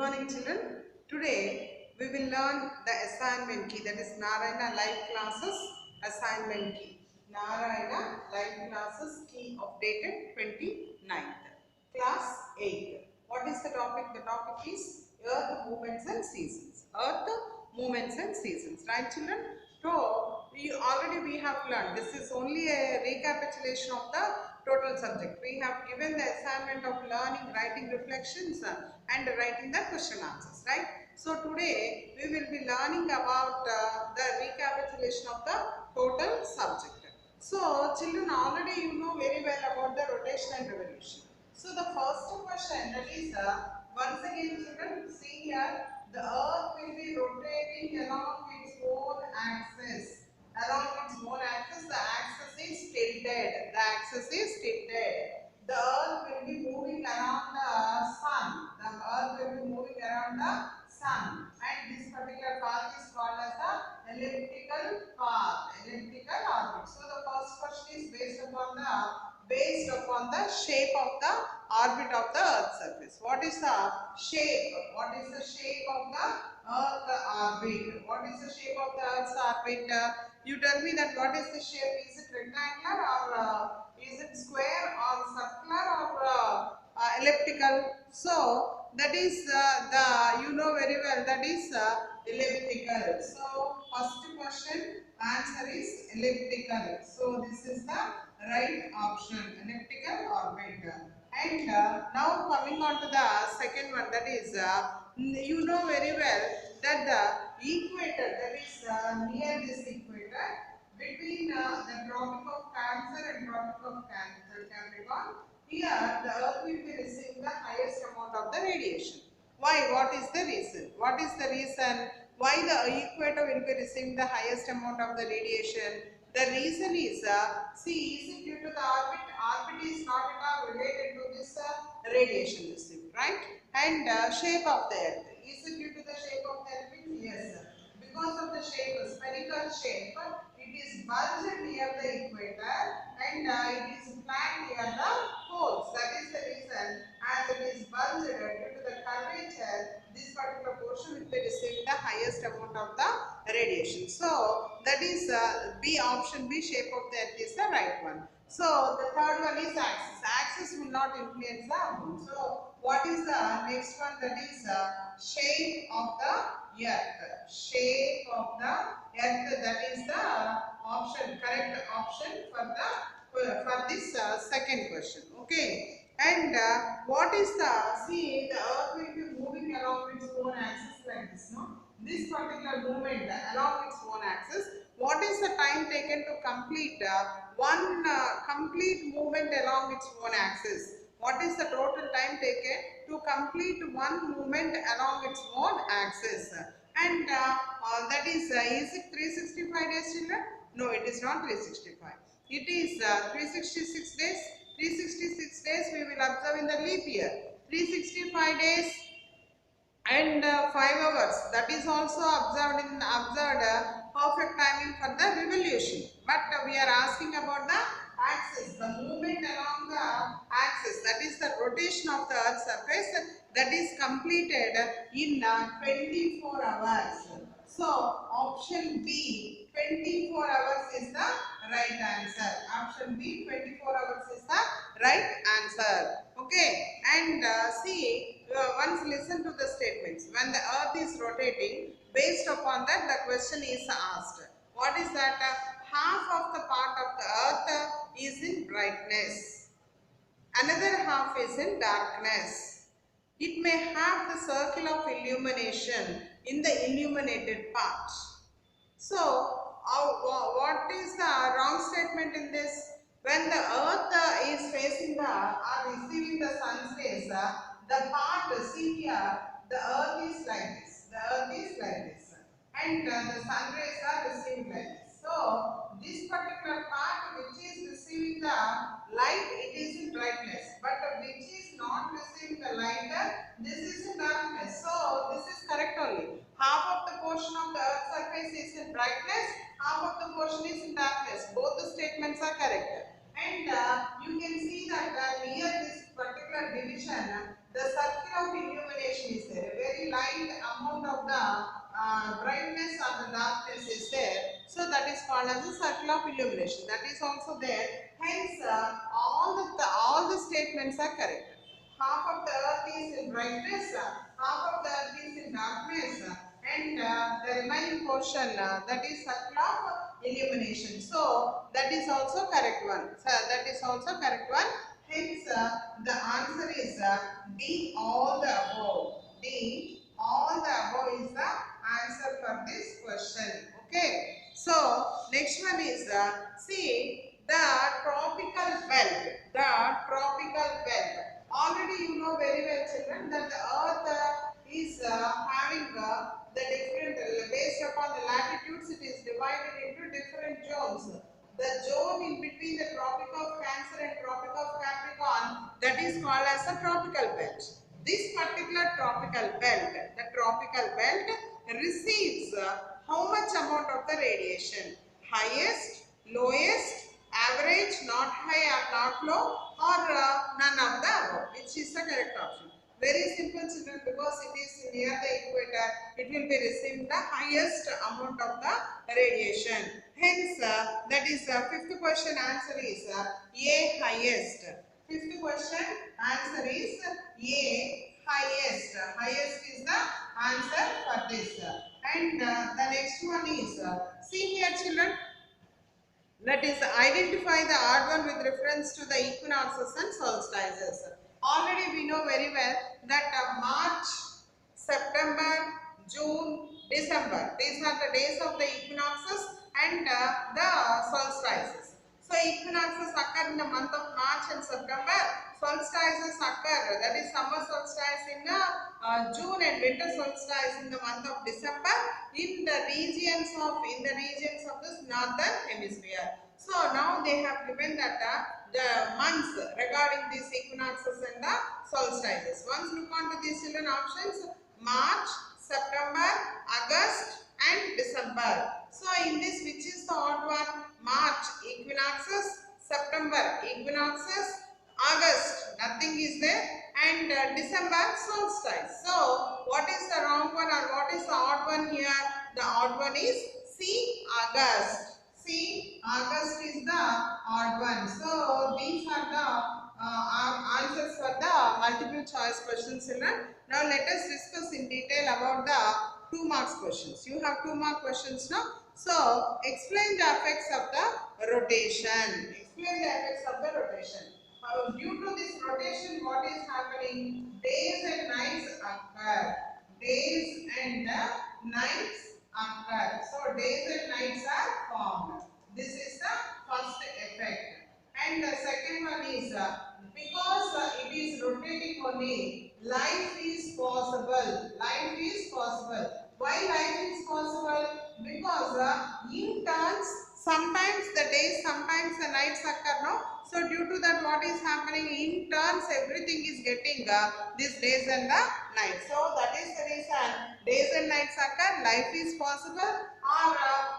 morning children. Today we will learn the assignment key, that is Narayana Live Classes assignment key. Narayana Live Classes key of dated 29th. Class 8. What is the topic? The topic is Earth Movements and Seasons. Earth Movements and Seasons. Right children? So we have learned. This is only a recapitulation of the total subject. We have given the assignment of learning, writing reflections and writing the question answers, right? So today we will be learning about the recapitulation of the total subject. So children, already you know very well about the rotation and revolution. So the first question, that is once again children, see here, the earth will be rotating along its own axis. Along its own axis, the axis is tilted. The axis is tilted. The earth will be moving around the sun. The earth will be moving around the sun. And this particular path is called as the elliptical path. Elliptical orbit. So the first question is based upon the shape of the orbit of the earth surface. What is the shape? What is the shape of the earth orbit? What is the shape of the earth's orbit? You tell me that what is the shape? Is it rectangular or is it square or circular or elliptical? So that is the, you know very well, that is elliptical. So first question answer is elliptical. So this is the right option, elliptical orbit. And now coming on to the second one, that is you know very well that the equator, that is near this equator, between the Tropic of Cancer and Tropic of Capricorn, here the earth will be receiving the highest amount of the radiation. Why? What is the reason? What is the reason why the equator will be receiving the highest amount of the radiation? The reason is, see, is it due to the orbit? Orbit is not at all related to this radiation received, right? And shape of the earth. Is it due to the shape of the earth? Yes. Because of the shape, spherical shape, it is bulged near the equator and it is flat near the poles. That is the reason, as it is bulged due to the curvature, this particular portion will be receiving the highest amount of the radiation. So that is B, option B, shape of the earth is the right one. So the third one is axis. Axis will not influence the amount. So what is the next one? That is shape of the earth. Shape of the earth. That is the option, correct option for this second question. Okay. And what is the, see, the earth will be moving along its own axis like this, no? This particular movement along its own axis, what is the time taken to complete one complete movement along its own axis? What is the total time taken to complete one movement along its own axis? And that is it 365 days children? No, it is not 365. It is 366 days. 366 days we will observe in the leap year. 365 days and 5 hours, that is also observed perfect timing for the revolution. But we are asking about the axis, the movement along the axis, that is the rotation of the earth's surface, that is completed in 24 hours. So option B, 24 hours is the right answer. Option B, 24 hours is the right answer. Okay, and see, once listen to the statements. When the earth is rotating, based upon that the question is asked. What is that? Half of the part of the earth is in brightness. Another half is in darkness. It may have the circle of illumination in the illuminated part. So, what is the wrong statement in this? When the earth is facing the or receiving the sun's rays, the part, see here, the earth is like this. The earth is like this. And the sun rays are receiving like this. So, this particular part which is receiving the light, it is in brightness. But which is not receiving the light, this is in darkness. So, this is correct only. Half of the portion of the earth's surface is in brightness, half of the portion is in darkness. Both the statements are correct. And you can see that near this particular division, the circle of illumination is there. Where that is called as a circle of illumination. That is also there. Hence, all the statements are correct. Half of the earth is in brightness, half of the earth is in darkness, and the remaining portion that is circle of illumination. So that is also correct one. So that is also correct one. Hence, the answer is D, all the above. D, all the above is the answer for this question. Okay. So next one is see the tropical belt. The tropical belt. Already you know very well, children, that the earth is having the different, based upon the latitudes, it is divided into different zones. The zone in between the Tropic of Cancer and Tropic of Capricorn, that is called as a tropical belt. This particular tropical belt, the tropical belt receives how much amount of the radiation? Highest, lowest, average, not high or not low, or none of the above, which is the correct option. Very simple, children, because it is near the equator, it will be receiving the highest amount of the radiation. Hence, that is fifth question answer is A, highest. Fifth question answer is A, highest. Highest is the answer for this. And the next one is, see here, children, that is identify the odd one with reference to the equinoxes and solstices. Already we know very well that March, September, June, December, these are the days of the equinoxes and the solstices. So equinoxes occur in the month of March and September. Solstices occur, that is summer solstice in June and winter solstice in the month of December in the regions of this northern hemisphere. So now they have given that the months regarding these equinoxes and the solstices. Once look on to these children options: March, September, August and December. So in this, which is the odd one? March equinoxes, September equinoxes, August nothing is there, and December solstice. So what is the wrong one or what is the odd one here? The odd one is C, August. C, August is the odd one. So these are the answers for the multiple choice questions, children. Now let us discuss in detail about the 2 marks questions. You have 2 mark questions now. So explain the effects of the rotation. Explain the effects of the rotation. Due to this rotation, what is happening? Days and nights occur. Days and nights occur. So days and nights are formed. This is the first effect. And the second one is because it is rotating only, life is possible. Life is possible. Why life is possible? Because in turns, sometimes the days, sometimes the nights occur, no? So due to that, what is happening? In turns, everything is getting these days and the nights. So that is the reason days and nights occur, life is possible, or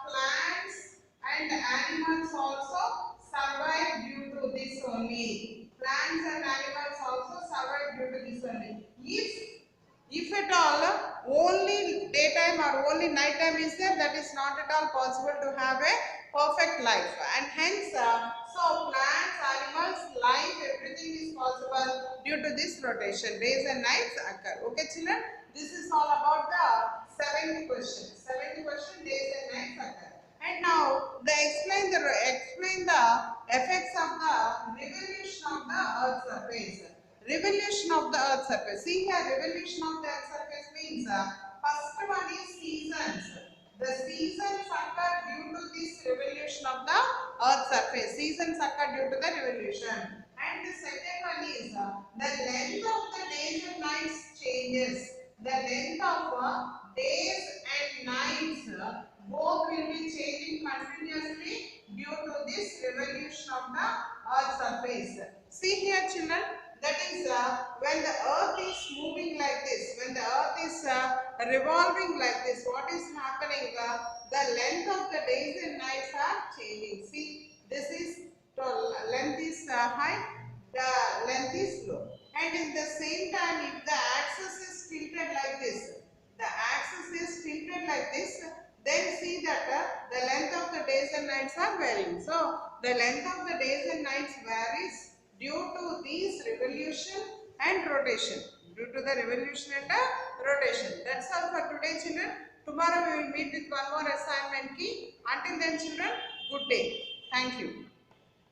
plants and animals also survive due to this only. Plants and animals also survive due to this only. If at all only daytime or only nighttime is there, that is not at all possible to have a perfect life. And hence, so plants, animals, life, everything is possible due to this rotation. Days and nights occur. Okay, children? This is all about the 7th question. 7th question, days and nights occur. And now, explain the effects of the revolution of the Earth's surface. Revolution of the Earth's surface. See here, revolution of the Earth's surface means first one is seasons. The seasons occur due to this revolution of the Earth's surface. Seasons occur due to the revolution. And the second one is the length of the days and nights changes. The length of days and nights both will be changing continuously due to this revolution of the Earth's surface. See here, children, that is when the Earth is moving like this, when the Earth is revolving like this, what is happening? The length of the days and nights are changing. See, this is length is high, the length is low. And in the same time, if the axis is tilted like this, the axis is tilted like this, then see that the length of the nights are varying. So the length of the days and nights varies due to these revolution and rotation. Due to the revolution and the rotation. That's all for today, children. Tomorrow we will meet with one more assignment key. Until then, children, good day. Thank you.